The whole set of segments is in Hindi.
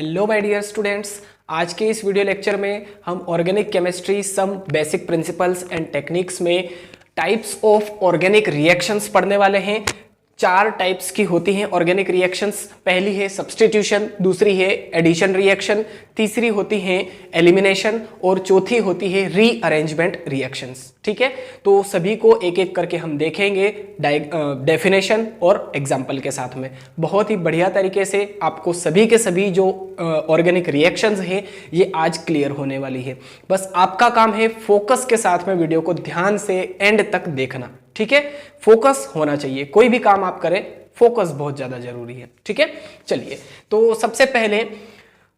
हेलो माय डियर स्टूडेंट्स, आज के इस वीडियो लेक्चर में हम organic chemistry some basic principles and techniques में टाइप्स ऑफ ऑर्गेनिक रिएक्शंस पढ़ने वाले हैं। 4 टाइप्स की होती हैं ऑर्गेनिक रिएक्शंस। पहली है सब्स्टिट्यूशन, दूसरी है एडिशन रिएक्शन, तीसरी होती है एलिमिनेशन और चौथी होती है रीअरेंजमेंट रिएक्शंस। ठीक है, तो सभी को एक एक करके हम देखेंगे डेफिनेशन और एग्जाम्पल के साथ में। बहुत ही बढ़िया तरीके से आपको सभी के सभी जो ऑर्गेनिक रिएक्शंस हैं ये आज क्लियर होने वाली है। बस आपका काम है फोकस के साथ में वीडियो को ध्यान से एंड तक देखना। ठीक है, फोकस होना चाहिए, कोई भी काम आप करें फोकस बहुत ज्यादा जरूरी है। ठीक है, चलिए तो सबसे पहले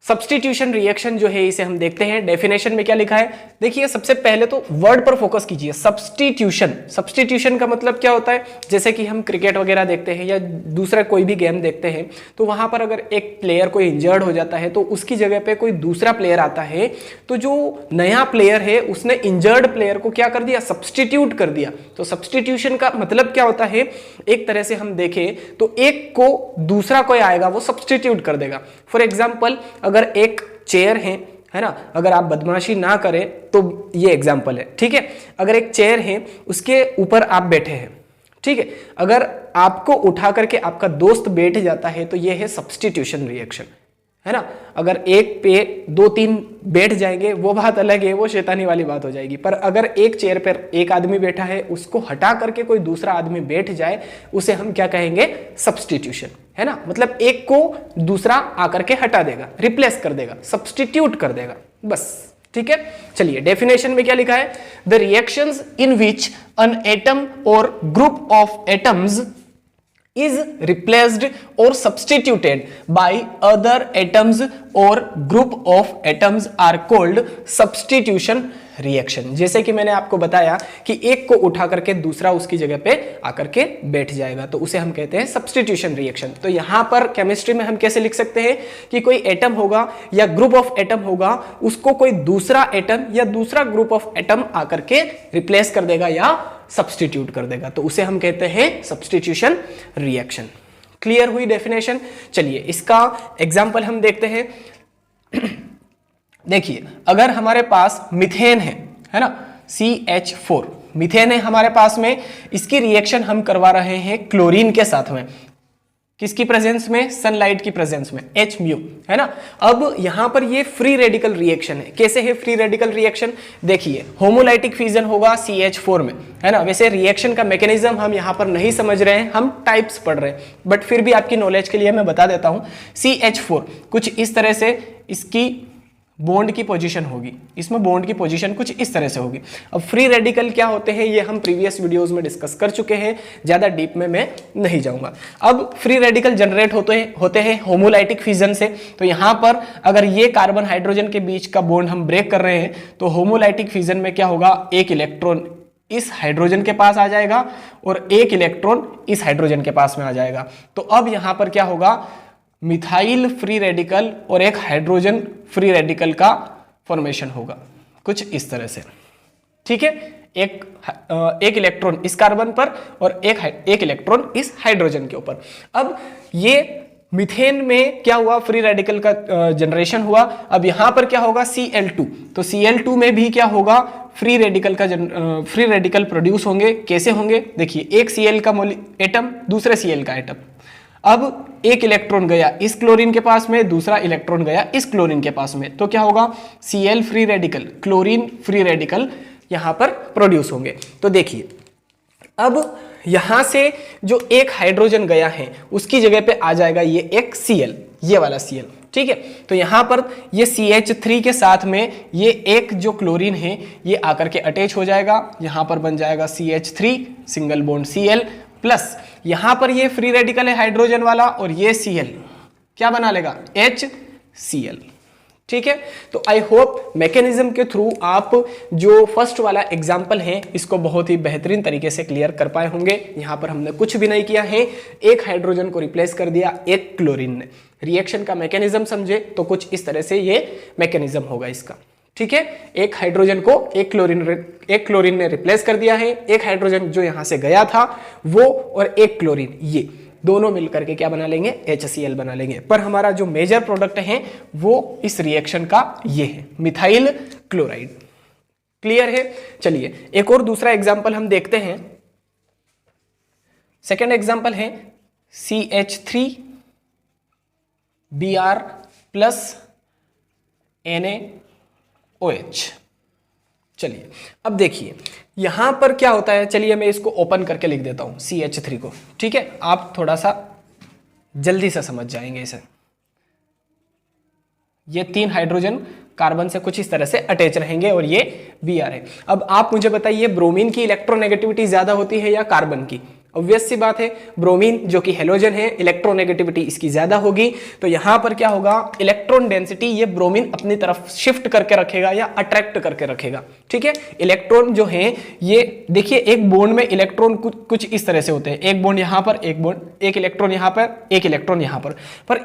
सब्स्टिट्यूशन रिएक्शन जो है इसे हम देखते हैं। डेफिनेशन में क्या लिखा है, देखिए सबसे पहले तो वर्ड पर फोकस कीजिए। सब्स्टिट्यूशन, सब्स्टिट्यूशन का मतलब क्या होता है, जैसे कि हम क्रिकेट वगैरह देखते हैं या दूसरा कोई भी गेम देखते हैं तो वहां पर अगर एक प्लेयर कोई इंजर्ड हो जाता है तो उसकी जगह पे कोई दूसरा प्लेयर आता है, तो जो नया प्लेयर है उसने इंजर्ड प्लेयर को क्या कर दिया, सब्स्टिट्यूट कर दिया। तो सब्स्टिट्यूशन का मतलब क्या होता है, एक तरह से हम देखें तो एक को दूसरा कोई आएगा वो सब्स्टिट्यूट कर देगा। फॉर एग्जाम्पल अगर एक चेयर है ना, अगर आप बदमाशी ना करें तो ये एग्जाम्पल है। ठीक है, अगर एक चेयर है उसके ऊपर आप बैठे हैं, ठीक है, अगर आपको उठा करके आपका दोस्त बैठ जाता है तो ये है सब्स्टिट्यूशन रिएक्शन, है ना। अगर एक पे 2-3 बैठ जाएंगे वो बात अलग है, वो शैतानी वाली बात हो जाएगी। पर अगर एक चेयर पर एक आदमी बैठा है उसको हटा करके कोई दूसरा आदमी बैठ जाए उसे हम क्या कहेंगे, सब्स्टिट्यूशन, है ना। मतलब एक को दूसरा आकर के हटा देगा, रिप्लेस कर देगा, सब्स्टिट्यूट कर देगा, बस। ठीक है, चलिए डेफिनेशन में क्या लिखा है, the reactions in which an atom or group of atoms is replaced or substituted by other atoms or group of atoms are called substitution reaction। जैसे कि मैंने आपको बताया कि एक को उठा करके दूसरा उसकी जगह पे आकर के बैठ जाएगा तो उसे हम कहते हैं सब्स्टिट्यूशन रिएक्शन। तो यहां पर केमिस्ट्री में हम कैसे लिख सकते हैं कि कोई एटम होगा या ग्रुप ऑफ एटम होगा, उसको कोई दूसरा एटम या दूसरा ग्रुप ऑफ एटम आकर के रिप्लेस कर देगा या सब्स्टिट्यूट कर देगा, तो उसे हम कहते हैं सब्स्टिट्यूशन रिएक्शन। क्लियर हुई डेफिनेशन। चलिए इसका एग्जांपल हम देखते हैं। देखिए अगर हमारे पास मीथेन है ना, CH4 मीथेन है हमारे पास में, इसकी रिएक्शन हम करवा रहे हैं क्लोरीन के साथ में। किसकी प्रेजेंस में, सनलाइट की प्रेजेंस में, H-म्यू, है ना। अब यहां पर ये फ्री रेडिकल रिएक्शन है। कैसे है फ्री रेडिकल रिएक्शन, देखिए होमोलाइटिक फ्यूजन होगा CH4 में, है ना। वैसे रिएक्शन का मैकेनिज्म हम यहां पर नहीं समझ रहे हैं, हम टाइप्स पढ़ रहे हैं, बट फिर भी आपकी नॉलेज के लिए मैं बता देता हूं। CH4 कुछ इस तरह से इसकी बॉन्ड की पोजीशन होगी, इसमें बॉन्ड की पोजीशन कुछ इस तरह से होगी। अब फ्री रेडिकल क्या होते हैं ये हम प्रीवियस वीडियोस में डिस्कस कर चुके हैं, ज्यादा डीप में मैं नहीं जाऊंगा। अब फ्री रेडिकल जनरेट होते हैं होमोलाइटिक फ्यूजन से। तो यहां पर अगर ये कार्बन हाइड्रोजन के बीच का बॉन्ड हम ब्रेक कर रहे हैं तो होमोलाइटिक फ्यूजन में क्या होगा, एक इलेक्ट्रॉन इस हाइड्रोजन के पास आ जाएगा और एक इलेक्ट्रॉन इस हाइड्रोजन के पास में आ जाएगा। तो अब यहां पर क्या होगा, मिथाइल फ्री रेडिकल और एक हाइड्रोजन फ्री रेडिकल का फॉर्मेशन होगा कुछ इस तरह से। ठीक है, एक इलेक्ट्रॉन इस कार्बन पर और एक इलेक्ट्रॉन इस हाइड्रोजन के ऊपर। अब ये मीथेन में क्या हुआ, फ्री रेडिकल का जनरेशन हुआ। अब यहां पर क्या होगा, Cl2, तो Cl2 में भी क्या होगा, फ्री रेडिकल प्रोड्यूस होंगे। कैसे होंगे, देखिए एक Cl का एटम दूसरे Cl का एटम, अब एक इलेक्ट्रॉन गया इस क्लोरीन के पास में, दूसरा इलेक्ट्रॉन गया इस क्लोरीन के पास में, तो क्या होगा, Cl free radical, chlorine free radical यहां पर प्रोड्यूस होंगे। तो देखिए अब यहां से जो एक हाइड्रोजन गया है उसकी जगह पे आ जाएगा ये एक Cl, ये वाला Cl। ठीक है, तो यहां पर ये CH3 के साथ में ये एक जो क्लोरीन है ये आकर के अटैच हो जाएगा, यहां पर बन जाएगा CH3 single bond Cl plus यहां पर ये फ्री रेडिकल है हाइड्रोजन वाला और ये Cl क्या बना लेगा, HCl। ठीक है, तो आई होप मैकेनिज्म के थ्रू आप जो फर्स्ट वाला एग्जाम्पल है इसको बहुत ही बेहतरीन तरीके से क्लियर कर पाए होंगे। यहां पर हमने कुछ भी नहीं किया है, एक हाइड्रोजन को रिप्लेस कर दिया एक क्लोरीन ने। रिएक्शन का मैकेनिज्म समझे तो कुछ इस तरह से ये मैकेनिज्म होगा इसका। ठीक है, एक हाइड्रोजन को एक क्लोरीन ने रिप्लेस कर दिया है, एक हाइड्रोजन जो यहां से गया था वो और एक क्लोरीन ये। दोनों मिलकर के क्या बना लेंगे, HCl बना लेंगे। पर हमारा जो मेजर प्रोडक्ट है वो इस रिएक्शन का ये है, मिथाइल क्लोराइड। क्लियर है? चलिए एक और दूसरा एग्जांपल हम देखते हैं। सेकेंड एग्जांपल है CH3Br प्लस NaOH। चलिए अब देखिए यहां पर क्या होता है, चलिए मैं इसको ओपन करके लिख देता हूं CH3 को, ठीक है, आप थोड़ा सा जल्दी से समझ जाएंगे इसे। ये 3 हाइड्रोजन कार्बन से कुछ इस तरह से अटैच रहेंगे और ये Br है। अब आप मुझे बताइए ब्रोमीन की इलेक्ट्रोनेगेटिविटी ज्यादा होती है या कार्बन की? ऑब्वियस सी बात है, ब्रोमीन जो कि हेलोजन है इलेक्ट्रोनेगेटिविटी इसकी ज्यादा होगी। तो यहां पर क्या होगा, इलेक्ट्रॉन डेंसिटी ये ब्रोमीन अपनी तरफ शिफ्ट करके रखेगा या अट्रैक्ट करके रखेगा, ठीक है। इलेक्ट्रॉन जो है ये देखिए, एक बॉन्ड में इलेक्ट्रॉन कुछ इस तरह से होते हैं, एक बॉन्ड यहां पर, एक इलेक्ट्रॉन यहां पर, एक इलेक्ट्रॉन यहां पर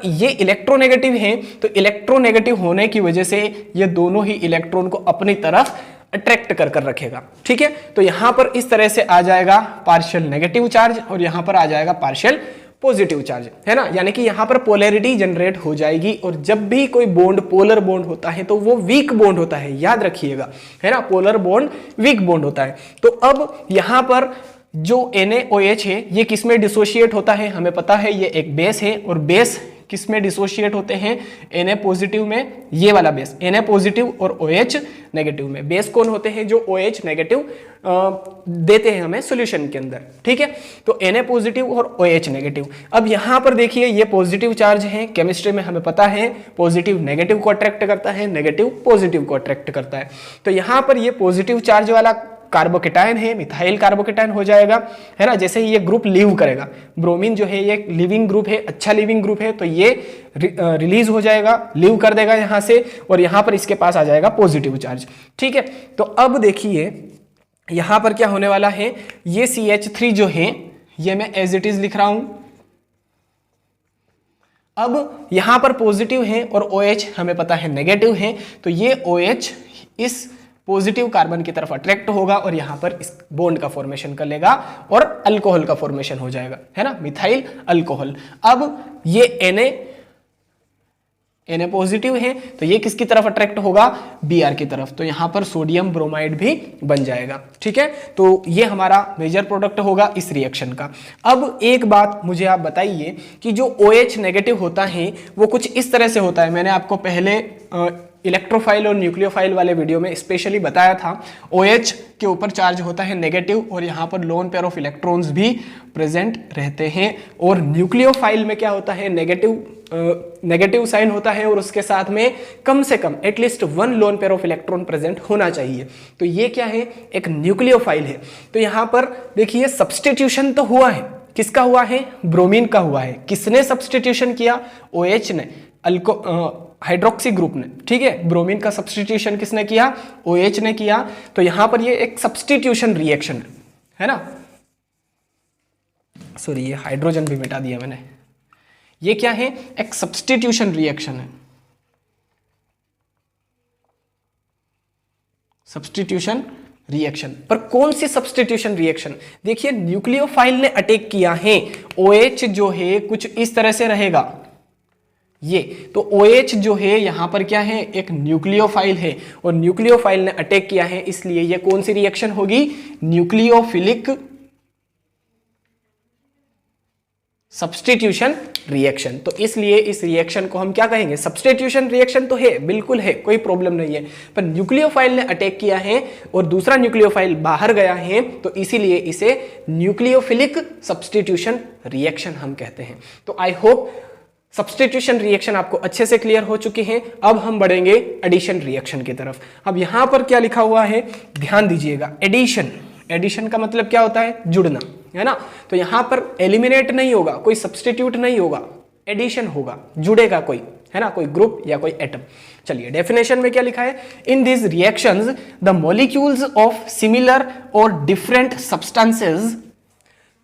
ये इलेक्ट्रोनेगेटिव है। तो इलेक्ट्रोनेगेटिव होने की वजह से ये दोनों ही इलेक्ट्रॉन को अपनी तरफ अट्रैक्ट कर रखेगा, ठीक है। तो यहां पर इस तरह से आ जाएगा पार्शियल नेगेटिव चार्ज और यहां पर आ जाएगा पार्शियल पॉजिटिव चार्ज, है ना। यानी कि यहां पर पोलैरिटी जनरेट हो जाएगी। और जब भी कोई बॉन्ड पोलर बॉन्ड होता है तो वो वीक बॉन्ड होता है, याद रखिएगा, है ना। पोलर बॉन्ड वीक बॉन्ड होता है। तो अब यहां पर जो NaOH है ये किस में डिसोशिएट होता है, हमें पता है ये एक बेस है। और बेस किस में डिसोशिएट होते हैं, Na पॉजिटिव में, ये वाला बेस Na पॉजिटिव और OH नेगेटिव में। बेस कौन होते हैं, जो OH नेगेटिव देते हैं हमें सॉल्यूशन के अंदर, ठीक है। तो Na पॉजिटिव और OH नेगेटिव। अब यहां पर देखिए ये पॉजिटिव चार्ज है, केमिस्ट्री में हमें पता है पॉजिटिव नेगेटिव को अट्रैक्ट करता है, नेगेटिव पॉजिटिव को अट्रैक्ट करता है। तो यहां पर ये पॉजिटिव चार्ज वाला कार्बोकेटायन है, मिथाइल कार्बोकेटायन हो जाएगा, है ना। जैसे ही ये ग्रुप लीव करेगा, ब्रोमीन जो है ये लिविंग ग्रुप है, अच्छा लिविंग ग्रुप है, तो ये रिलीज हो जाएगा, लीव कर देगा यहां से, और यहां पर इसके पास आ जाएगा पॉजिटिव चार्ज, ठीक है। तो अब देखिए यहां पर क्या होने वाला है, ये CH3 जो है ये मैं एज इट इज लिख रहा हूं। अब यहां पर पॉजिटिव है और OH हमें पता है नेगेटिव है, तो ये OH इस पॉजिटिव कार्बन की तरफ अट्रैक्ट होगा और यहां पर इस बॉन्ड का फॉर्मेशन कर लेगा और अल्कोहल का फॉर्मेशन हो जाएगा, है ना, मिथाइल अल्कोहल। अब ये Na पॉजिटिव है तो ये किसकी तरफ अट्रैक्ट होगा, Br की तरफ। तो यहां पर सोडियम ब्रोमाइड भी बन जाएगा, ठीक है। तो ये हमारा मेजर प्रोडक्ट होगा इस रिएक्शन का। अब एक बात मुझे आप बताइए कि जो OH नेगेटिव होता है वो कुछ इस तरह से होता है। मैंने आपको पहले इलेक्ट्रोफाइल और न्यूक्लियोफाइल वाले वीडियो में स्पेशली बताया था, OH के ऊपर चार्ज होता है नेगेटिव और यहाँ पर लोन पेयर ऑफ इलेक्ट्रॉन्स भी प्रेजेंट रहते हैं। और न्यूक्लियोफाइल में क्या होता है, नेगेटिव साइन होता है और उसके साथ में कम से कम at least 1 lone pair of electron present होना चाहिए। तो ये क्या है, एक न्यूक्लियोफाइल है। तो यहाँ पर देखिए सब्स्टिट्यूशन तो हुआ है, किसका हुआ है, ब्रोमीन का हुआ है। किसने सब्स्टिट्यूशन किया, OH ने, हाइड्रोक्सी ग्रुप ने, ठीक है। ब्रोमीन का सब्स्टिट्यूशन किसने किया, OH ने किया। तो यहां पर ये एक सब्स्टिट्यूशन रिएक्शन है ना। सॉरी, ये हाइड्रोजन भी मिटा दिया मैंने। ये क्या है, एक सब्स्टिट्यूशन रिएक्शन है, सब्स्टिट्यूशन रिएक्शन। पर कौन सी सब्स्टिट्यूशन रिएक्शन, देखिए न्यूक्लियोफाइल ने अटैक किया है, OH जो है कुछ इस तरह से रहेगा ये। तो OH जो है यहां पर क्या है, एक न्यूक्लियोफाइल है और न्यूक्लियोफाइल ने अटैक किया है, इसलिए ये कौन सी रिएक्शन होगी, न्यूक्लियोफिलिक सब्स्टिट्यूशन रिएक्शन। तो इसलिए इस रिएक्शन को हम क्या कहेंगे, सब्स्टिट्यूशन रिएक्शन तो है, बिल्कुल है, कोई प्रॉब्लम नहीं है। पर न्यूक्लियोफाइल ने अटैक किया है और दूसरा न्यूक्लियोफाइल बाहर गया है, तो इसीलिए इसे न्यूक्लियोफिलिक सब्स्टिट्यूशन रिएक्शन हम कहते हैं। तो आई होप सब्स्टिट्यूशन रिएक्शन आपको अच्छे से क्लियर हो चुकी है। अब हम बढ़ेंगे एडिशन रिएक्शन की तरफ। अब यहां पर क्या लिखा हुआ है, ध्यान दीजिएगा, एडिशन। एडिशन का मतलब क्या होता है, जुड़ना, है ना। तो यहां पर एलिमिनेट नहीं होगा, कोई सब्स्टिट्यूट नहीं होगा, एडिशन होगा, जुड़ेगा कोई, है ना, कोई ग्रुप या कोई एटम। चलिए डेफिनेशन में क्या लिखा है, in this reactions the molecules of similar or different substances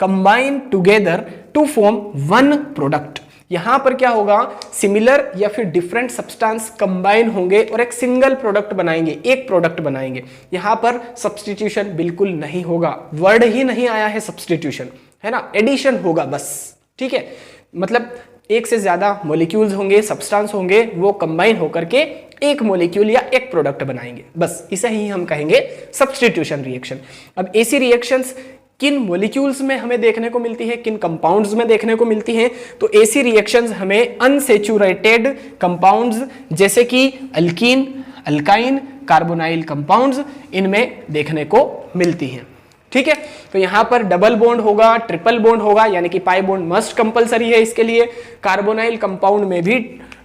combine together to form one product. यहां पर क्या होगा, सिमिलर या फिर डिफरेंट सब्सटेंस कंबाइन होंगे और एक सिंगल प्रोडक्ट बनाएंगे, एक प्रोडक्ट बनाएंगे। यहां पर सब्स्टिट्यूशन बिल्कुल नहीं होगा, वर्ड ही नहीं आया है सब्स्टिट्यूशन, है ना, एडिशन होगा बस, ठीक है, मतलब एक से ज्यादा मॉलिक्यूल्स होंगे, सब्सटेंस होंगे, वो कंबाइन होकर के एक मॉलिक्यूल या एक प्रोडक्ट बनाएंगे, बस इसे ही हम कहेंगे सब्स्टिट्यूशन रिएक्शन। अब ऐसी रिएक्शंस किन मॉलिक्यूल्स में हमें देखने को मिलती है, किन कंपाउंड्स में देखने को मिलती हैं? तो ऐसी रिएक्शंस हमें अनसैचुरेटेड कंपाउंड्स जैसे कि अल्कीन, अल्काइन, कार्बोनाइल कंपाउंड्स इनमें देखने को मिलती हैं। ठीक है, तो यहां पर डबल बॉन्ड होगा, ट्रिपल बॉन्ड होगा, यानी कि पाई बॉन्ड मस्ट कंपलसरी है इसके लिए। कार्बोनाइल कंपाउंड में भी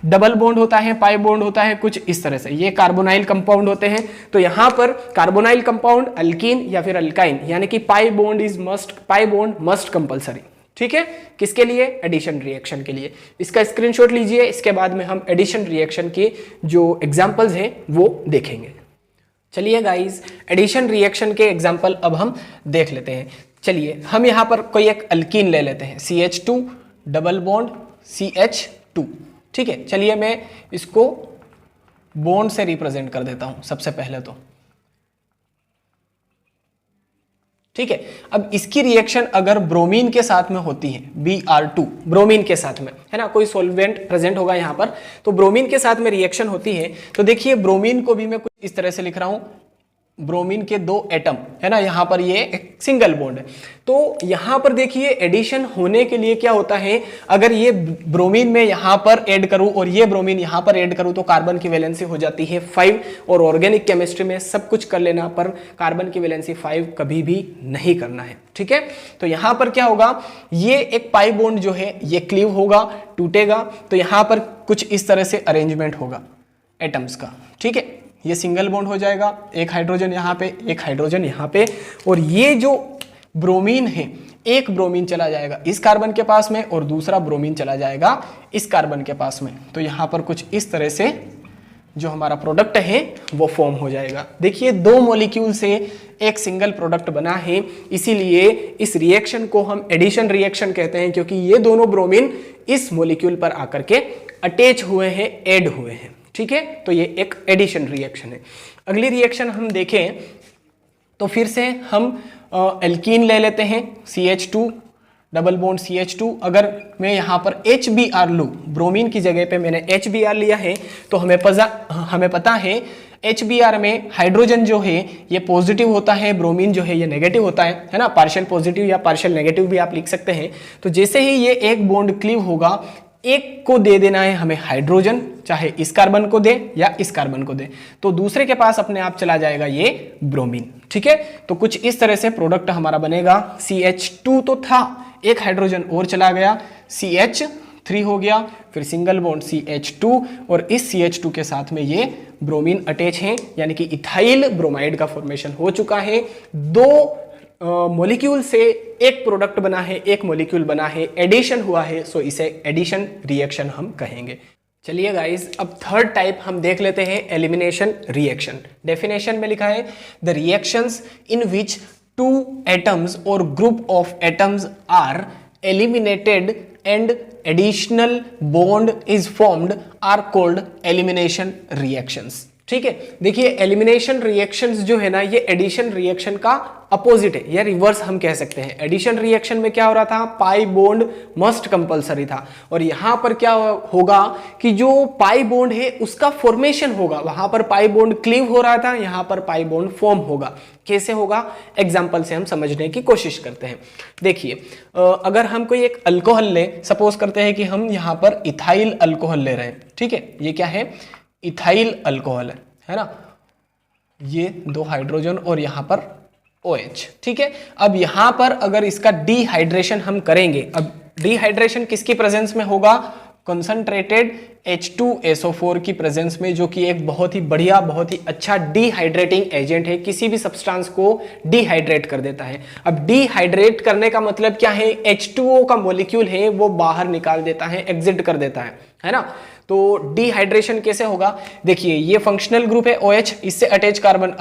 डबल बॉन्ड होता है, पाई बॉन्ड होता है, कुछ इस तरह से ये कार्बोनाइल कंपाउंड होते हैं। तो यहां पर कार्बोनाइल कंपाउंड, अल्कीन या फिर अल्काइन, यानी कि पाई बॉन्ड मस्ट कंपलसरी। ठीक है, किसके लिए? एडिशन रिएक्शन के लिए। इसका स्क्रीनशॉट लीजिए, इसके बाद में हम एडिशन रिएक्शन के जो एग्जांपल्स हैं वो देखेंगे। चलिए गाइस, एडिशन रिएक्शन के एग्जांपल अब हम देख लेते हैं। चलिए हम यहां पर कोई एक अल्कीन ले लेते हैं, CH2 डबल बॉन्ड CH2। ठीक है, चलिए मैं इसको बॉन्ड से रिप्रेजेंट कर देता हूं सबसे पहले तो। ठीक है, अब इसकी रिएक्शन अगर ब्रोमीन के साथ में होती है, Br2 ब्रोमीन के साथ में, है ना, कोई सॉल्वेंट प्रेजेंट होगा यहां पर, तो ब्रोमीन के साथ में रिएक्शन होती है। तो देखिए ब्रोमीन को भी मैं कुछ इस तरह से लिख रहा हूं, ब्रोमीन के 2 एटम, है ना, यहां पर ये एक सिंगल बॉन्ड है। तो यहां पर देखिए एडिशन होने के लिए क्या होता है, अगर ये ब्रोमीन में यहां पर ऐड करूं और ये ब्रोमीन यहां पर ऐड करूं तो कार्बन की वैलेंसी हो जाती है 5, और ऑर्गेनिक केमिस्ट्री में सब कुछ कर लेना पर कार्बन की वैलेंसी 5 कभी भी नहीं करना है। ठीक है, तो यहां पर क्या होगा, ये एक पाई बॉन्ड जो है ये क्लीव होगा, टूटेगा, तो यहां पर कुछ इस तरह से अरेंजमेंट होगा एटम्स का। ठीक है, ये सिंगल बॉन्ड हो जाएगा, एक हाइड्रोजन यहाँ पे, एक हाइड्रोजन यहाँ पे, और ये जो ब्रोमीन है, एक ब्रोमीन चला जाएगा इस कार्बन के पास में और दूसरा ब्रोमीन चला जाएगा इस कार्बन के पास में। तो यहाँ पर कुछ इस तरह से जो हमारा प्रोडक्ट है वो फॉर्म हो जाएगा। देखिए 2 मॉलिक्यूल से एक सिंगल प्रोडक्ट बना है, इसीलिए इस रिएक्शन को हम एडिशन रिएक्शन कहते हैं, क्योंकि ये दोनों ब्रोमीन इस मॉलिक्यूल पर आकर के अटैच हुए हैं, ऐड हुए हैं। ठीक है, तो ये एक एडिशन रिएक्शन है। अगली रिएक्शन हम देखें तो फिर से हम एल्कीन ले लेते हैं, CH2 डबल बॉन्ड CH2। अगर मैं यहाँ पर HBr लूँ, ब्रोमीन की जगह पे मैंने HBr लिया है, तो हमें पता है HBr में हाइड्रोजन जो है ये पॉजिटिव होता है, ब्रोमीन जो है ये नेगेटिव होता है ना, पार्शियल पॉजिटिव या पार्शियल नेगेटिव भी आप लिख सकते हैं। तो जैसे ही ये एक बॉन्ड क्लीव होगा, एक को दे देना है हमें हाइड्रोजन, चाहे इस कार्बन को दे या इस कार्बन को दे, तो दूसरे के पास अपने आप चला जाएगा ये ब्रोमीन। ठीक है, तो कुछ इस तरह से प्रोडक्ट हमारा बनेगा। CH2 तो था, एक हाइड्रोजन और चला गया, CH3 हो गया, फिर सिंगल बॉन्ड CH2, और इस CH2 के साथ में ये ब्रोमीन अटैच हैं, यानी कि इथाइल ब्रोमाइड का फॉर्मेशन हो चुका है। 2 मॉलिक्यूल से एक प्रोडक्ट बना है, एक मॉलिक्यूल बना है, एडिशन हुआ है, सो इसे एडिशन रिएक्शन हम कहेंगे। चलिए गाइस, अब थर्ड टाइप हम देख लेते हैं, एलिमिनेशन रिएक्शन। डेफिनेशन में लिखा है the reactions in which 2 atoms or group of atoms are eliminated and additional bond is formed are called elimination reactions. ठीक है, देखिए एलिमिनेशन रिएक्शंस जो है ना, ये एडिशन रिएक्शन का अपोजिट है या रिवर्स हम कह सकते हैं। एडिशन रिएक्शन में क्या हो रहा था, पाई बॉन्ड मस्ट कंपलसरी था, और यहां पर क्या होगा कि जो पाई बॉन्ड है उसका फॉर्मेशन होगा। वहां पर पाई बॉन्ड क्लीव हो रहा था, यहां पर पाई बॉन्ड फॉर्म होगा। कैसे होगा, एग्जाम्पल से हम समझने की कोशिश करते हैं। देखिए अगर हम कोई एक अल्कोहल ले, सपोज करते हैं कि हम यहां पर इथाइल अल्कोहल ले रहे हैं। ठीक है, ये क्या है, इथाइल अल्कोहल है ना, ये 2 हाइड्रोजन और यहां पर OH। ठीक है, अब यहां पर अगर इसका डिहाइड्रेशन हम करेंगे, अब डिहाइड्रेशन किसकी प्रेजेंस में होगा, कंसंट्रेटेड H2SO4 की प्रेजेंस में, जो कि एक बहुत ही बढ़िया, बहुत ही अच्छा डिहाइड्रेटिंग एजेंट है, किसी भी सब्सटेंस को डिहाइड्रेट कर देता है। अब डिहाइड्रेट करने का मतलब क्या है, H2O का मॉलिक्यूल है वो बाहर निकाल देता है, एग्जिट कर देता है ना। तो डिहाइड्रेशन कैसे होगा, देखिए ये फंक्शनल ग्रुप है OH, इससे अटैच कार्बन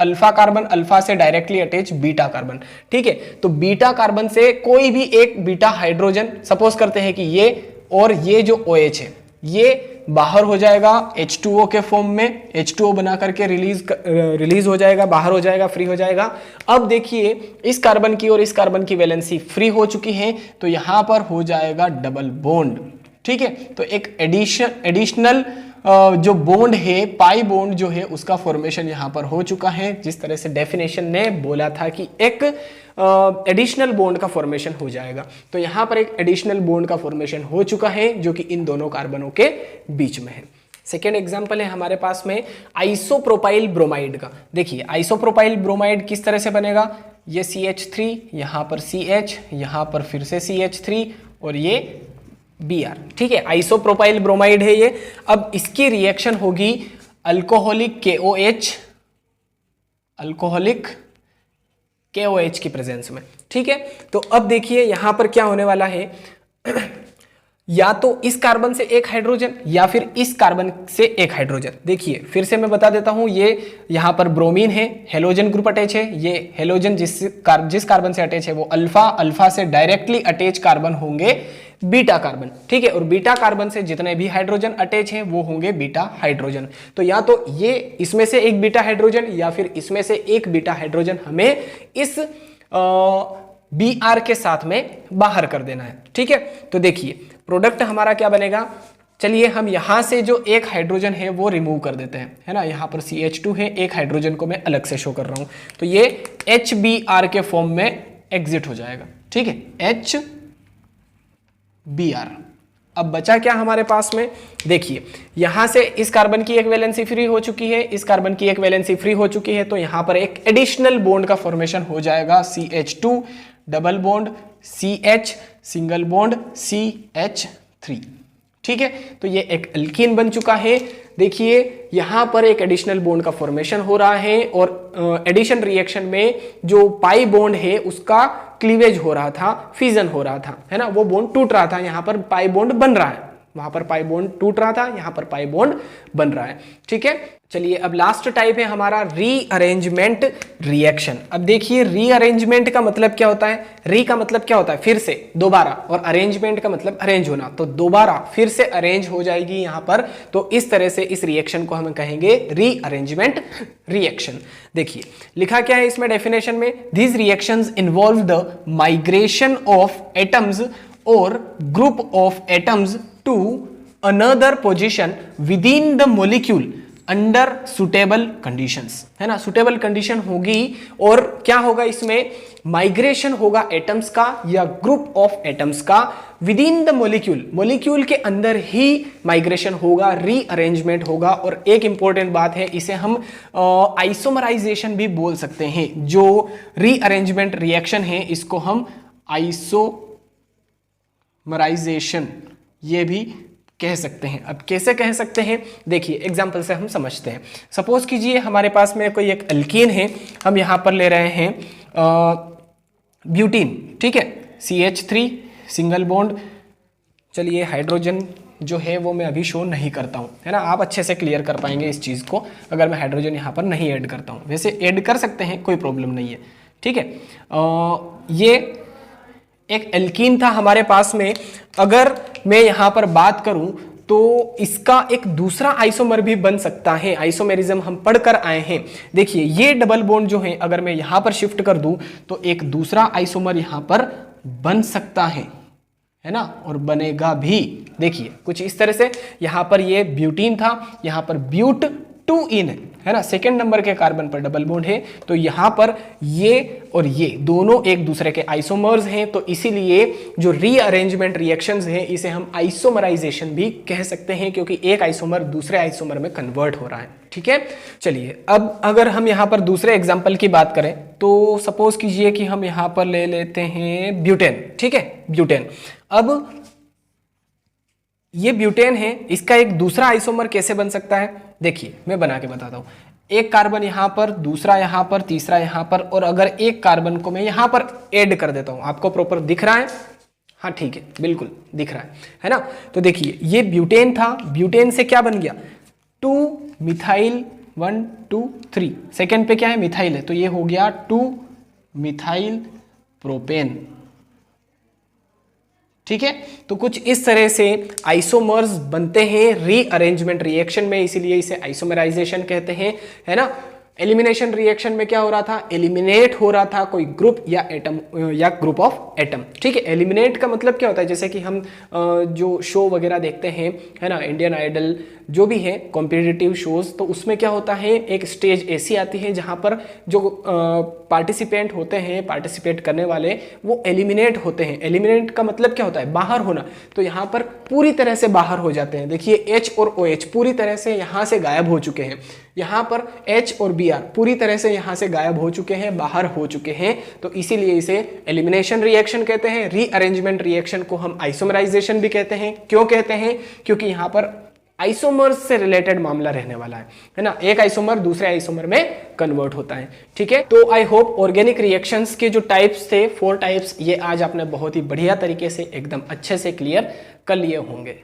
अल्फा से डायरेक्टली अटैच बीटा कार्बन। ठीक है, तो बीटा कार्बन से कोई भी एक बीटा हाइड्रोजन, सपोज करते हैं कि ये और ये जो OH है ये बाहर हो जाएगा H2O के फॉर्म में, H2O बना करके रिलीज हो जाएगा, बाहर हो जाएगा, फ्री हो जाएगा। अब देखिए इस कार्बन की और इस कार्बन की वैलेंसी फ्री हो चुकी है, तो यहां पर हो जाएगा डबल बॉन्ड। ठीक है, तो एक एडिशनल जो बॉन्ड है, पाई बॉन्ड जो है, उसका फॉर्मेशन यहां पर हो चुका है, जिस तरह से डेफिनेशन ने बोला था कि एक एडिशनल बॉन्ड का फॉर्मेशन हो जाएगा। तो यहां पर एक एडिशनल बॉन्ड का फॉर्मेशन हो चुका है जो कि इन दोनों कार्बनों के बीच में है। सेकेंड एग्जाम्पल है हमारे पास में आइसोप्रोपाइल ब्रोमाइड का। देखिए आइसोप्रोपाइल ब्रोमाइड किस तरह से बनेगा, ये CH3, यहां पर CH, यहां पर फिर से CH3 और ये Br। ठीक है, आइसोप्रोपाइल ब्रोमाइड है ये। अब इसकी रिएक्शन होगी अल्कोहलिक KOH की प्रेजेंस में। ठीक है, तो अब देखिए यहां पर क्या होने वाला है या तो इस कार्बन से एक हाइड्रोजन या फिर इस कार्बन से एक हाइड्रोजन। देखिए फिर से मैं बता देता हूं, ये यहां पर ब्रोमीन है, हेलोजन ग्रुप अटैच है। ये हेलोजन जिस कार्बन से अटैच है वो अल्फा से डायरेक्टली अटैच कार्बन होंगे बीटा कार्बन। ठीक है, और बीटा कार्बन से जितने भी हाइड्रोजन अटैच हैं वो होंगे बीटा हाइड्रोजन। तो या तो ये इसमें से एक बीटा हाइड्रोजन या फिर इसमें से एक बीटा हाइड्रोजन हमें इस Br के साथ में बाहर कर देना है। ठीक है, तो देखिए प्रोडक्ट हमारा क्या बनेगा। चलिए हम यहां से जो एक हाइड्रोजन है वो रिमूव कर देते हैं, है ना। यहां पर CH2 है, एक हाइड्रोजन को मैं अलग से शो कर रहा हूं, तो ये HBr के फॉर्म में एग्जिट हो जाएगा। ठीक है, HBr। अब बचा क्या हमारे पास में, देखिए यहां से इस कार्बन की एक वैलेंसी फ्री हो चुकी है, इस कार्बन की एक वैलेंसी फ्री हो चुकी है, तो यहां पर एक एडिशनल बॉन्ड का फॉर्मेशन हो जाएगा, CH2 double bond CH single bond CH3। ठीक है, तो ये एक अल्कीन बन चुका है। देखिए यहां पर एक एडिशनल बॉन्ड का फॉर्मेशन हो रहा है और एडिशन रिएक्शन में जो पाई बॉन्ड है उसका क्लीवेज हो रहा था, फिजन हो रहा था, है ना, वो बॉन्ड टूट रहा था। यहां पर पाई बॉन्ड बन रहा है, वहां पर पाई बॉन्ड टूट रहा था, यहां पर पाई बॉन्ड बन रहा है। ठीक है, चलिए अब लास्ट टाइप है हमारा रीअरेंजमेंट रिएक्शन। अब देखिए रीअरेंजमेंट का मतलब क्या होता है, री का मतलब क्या होता है फिर से दोबारा, और अरेंजमेंट का मतलब अरेंज होना, तो दोबारा फिर से अरेंज हो जाएगी यहां पर। तो इस तरह से इस रिएक्शन को हम कहेंगे रीअरेंजमेंट रिएक्शन। देखिए लिखा क्या है इसमें डेफिनेशन में, these reactions involve the migration of atoms or group of atoms to another position within the molecule under suitable conditions, है ना। सुटेबल कंडीशन होगी और क्या होगा इसमें, माइग्रेशन होगा एटम्स का या ग्रुप ऑफ एटम्स का विदिन द मॉलिक्यूल, मॉलिक्यूल के अंदर ही माइग्रेशन होगा, रीअरेंजमेंट होगा। और एक इंपॉर्टेंट बात है, इसे हम आइसोमराइजेशन भी बोल सकते हैं। जो रीअरेंजमेंट रिएक्शन है इसको हम आइसोमराइजेशन ये भी कह सकते हैं। अब कैसे कह सकते हैं, देखिए एग्जांपल से हम समझते हैं। सपोज कीजिए हमारे पास में कोई एक अल्कीन है, हम यहां पर ले रहे हैं ब्यूटीन। ठीक है, CH3 सिंगल बॉन्ड। चलिए हाइड्रोजन जो है वो मैं अभी शो नहीं करता हूँ, है ना, आप अच्छे से क्लियर कर पाएंगे इस चीज़ को अगर मैं हाइड्रोजन यहाँ पर नहीं ऐड करता हूँ। वैसे ऐड कर सकते हैं, कोई प्रॉब्लम नहीं है। ठीक है, ये एक एल्कीन था हमारे पास में। अगर मैं यहाँ पर बात करूँ तो इसका एक दूसरा आइसोमर भी बन सकता है, आइसोमेरिज्म हम पढ़कर आए हैं। देखिए ये डबल बॉन्ड जो है अगर मैं यहाँ पर शिफ्ट कर दूं तो एक दूसरा आइसोमर यहाँ पर बन सकता है ना, और बनेगा भी। देखिए कुछ इस तरह से, यहाँ पर ये ब्यूटीन था, यहाँ पर ब्यूट 2इन है ना, सेकेंड नंबर के कार्बन पर डबल बॉन्ड है, तो यहां पर ये और ये दोनों एक दूसरे के आइसोमर्स हैं। तो इसीलिए जो रीअरेंजमेंट रिएक्शंस हैं इसे हम आइसोमराइजेशन भी कह सकते हैं, क्योंकि एक आइसोमर दूसरे आइसोमर में कन्वर्ट हो रहा है। ठीक है, चलिए अब अगर हम यहां पर दूसरे एग्जाम्पल की बात करें तो सपोज कीजिए कि हम यहां पर ले लेते हैं ब्यूटेन। ठीक है, ब्यूटेन। अब ये ब्यूटेन है, इसका एक दूसरा आइसोमर कैसे बन सकता है, देखिए मैं बना के बताता हूं। एक कार्बन यहां पर, दूसरा यहां पर, तीसरा यहां पर, और अगर एक कार्बन को मैं यहां पर ऐड कर देता हूं, आपको प्रॉपर दिख रहा है? हाँ ठीक है, बिल्कुल दिख रहा है ना। तो देखिए ये ब्यूटेन था, ब्यूटेन से क्या बन गया 2 मिथाइल 1 2 3, सेकेंड पे क्या है मिथाइल है, तो ये हो गया 2 मिथाइल प्रोपेन। ठीक है, तो कुछ इस तरह से आइसोमर्स बनते हैं रीअरेंजमेंट रिएक्शन में, इसीलिए इसे आइसोमराइजेशन कहते हैं, है ना। एलिमिनेशन रिएक्शन में क्या हो रहा था, एलिमिनेट हो रहा था कोई ग्रुप या एटम या ग्रुप ऑफ एटम। ठीक है, एलिमिनेट का मतलब क्या होता है, जैसे कि हम जो शो वगैरह देखते हैं, है ना, इंडियन आइडल जो भी है कॉम्पिटिटिव शोज, तो उसमें क्या होता है, एक स्टेज ऐसी आती है जहां पर जो पार्टिसिपेंट होते हैं, पार्टिसिपेट करने वाले, वो एलिमिनेट होते हैं। एलिमिनेट का मतलब क्या होता है, बाहर होना। तो यहाँ पर पूरी तरह से बाहर हो जाते हैं। देखिए H और OH पूरी तरह से यहाँ से गायब हो चुके हैं, यहाँ पर H और Br पूरी तरह से यहाँ से गायब हो चुके हैं, बाहर हो चुके हैं। तो इसीलिए इसे एलिमिनेशन रिएक्शन कहते हैं। रीअरेंजमेंट रिएक्शन को हम आइसोमराइजेशन भी कहते हैं। क्यों कहते हैं, क्योंकि यहाँ पर आइसोमर्स से रिलेटेड मामला रहने वाला है ना, एक आइसोमर दूसरे आइसोमर में कन्वर्ट होता है। ठीक है, तो आई होप ऑर्गेनिक रिएक्शंस के जो टाइप्स थे, 4 टाइप्स, ये आज आपने बहुत ही बढ़िया तरीके से एकदम अच्छे से क्लियर कर लिए होंगे।